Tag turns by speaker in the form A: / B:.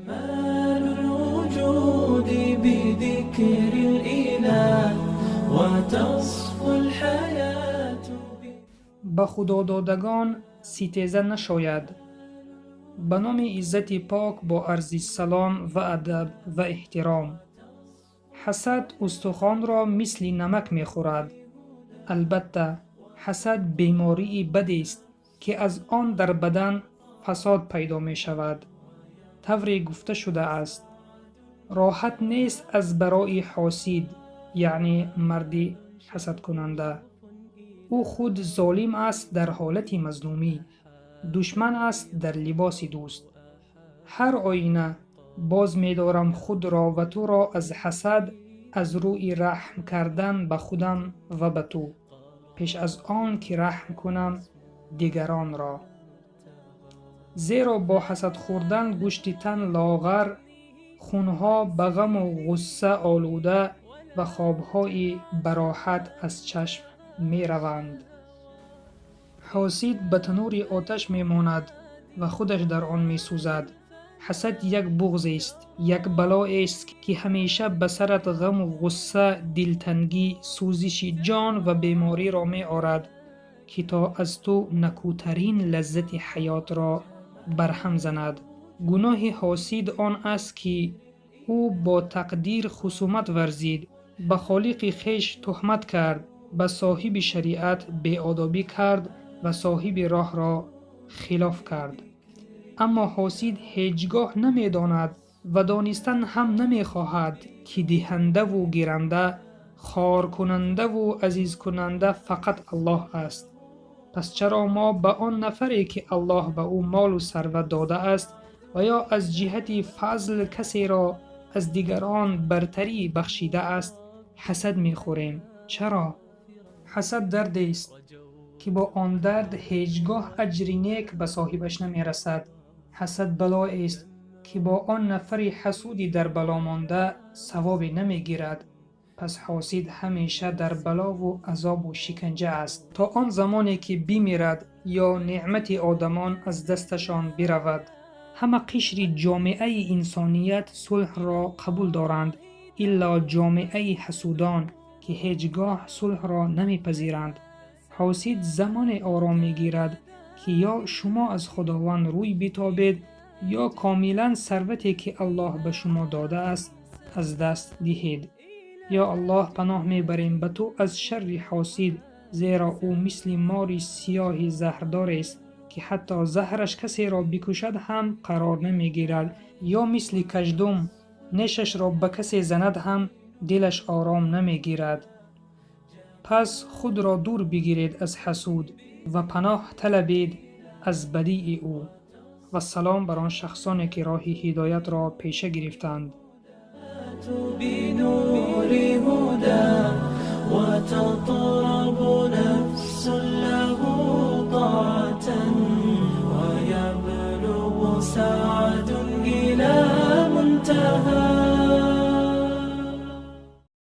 A: كمال الوجود بذكر الإله وتصفو الحياة
B: به خدا دادگان ستیزه نشاید. به نام عزت پاک با عرض سلام و ادب و احترام. حسد استخوان را مثل نمک می خورد. البته حسد بیماری بدی است که از آن در بدن فساد پیدا می شود. طوری گفته شده است راحت نیست از برای حاسد، یعنی مردی حسد کننده. او خود ظالم است در حالت مظلومی، دشمن است در لباس دوست. هر آینه باز می دارم خود را و تو را از حسد، از روی رحم کردن به خودم و به تو، پیش از آن که رحم کنم دیگران را. زیرا با حسد خوردن گوشت تن لاغر، خونها به غم و غصه آلوده و خوابهای براحت از چشم می روند. حاسد به تنور آتش می ماند و خودش در آن می سوزد. حسد یک بغض است، یک بلای است که همیشه به سرت غم و غصه، دلتنگی، سوزش جان و بیماری را می آرد که تا از تو نکوترین لذت حیات را برهم زند. گناه حاسد آن است که او با تقدیر خصومت ورزید، به خالق خویش تهمت کرد، به صاحب شریعت بیادبی کرد و صاحب راه را خلاف کرد. اما حاسد هیچگاه نمی داند و دانستن هم نمی خواهد که دهنده و گیرنده، خار کننده و عزیز کننده فقط الله است. پس چرا ما به آن نفری که الله به او مال و ثروت داده است و یا از جهت فضل کسی را از دیگران برتری بخشیده است حسد می خوریم؟ چرا؟ حسد درد است که با آن درد هیچگاه اجر نیک به صاحبش نمی رسد. حسد بلای است که با آن نفری حسودی در بلا مانده ثوابی نمی گیرد. پس حاسد همیشه در بلا و عذاب و شکنجه است تا آن زمانی که بمیرد یا نعمت آدمان از دستشان برود. همه قشر جامعه انسانیت صلح را قبول دارند الا جامعه حسودان که هیچگاه صلح را نمیپذیرند. حاسد زمان آرام میگیرد که یا شما از خداوند روی بتابید یا کاملا ثروتی که الله به شما داده است از دست دهید. یا الله پناه میبریم به تو از شر حاسد، زیرا او مثل مار سیاه زهردار است که حتی زهرش کسی را بکشد هم قرار نمیگیرد، یا مثل کژدم نیشش را به کسی زند هم دلش آرام نمیگیرد. پس خود را دور بگیرید از حسود و پناه طلبید از بدی او. و سلام بر آن شخصانی که راه هدایت را پیشه گرفتند.
A: بنور هدى وتطرب نفس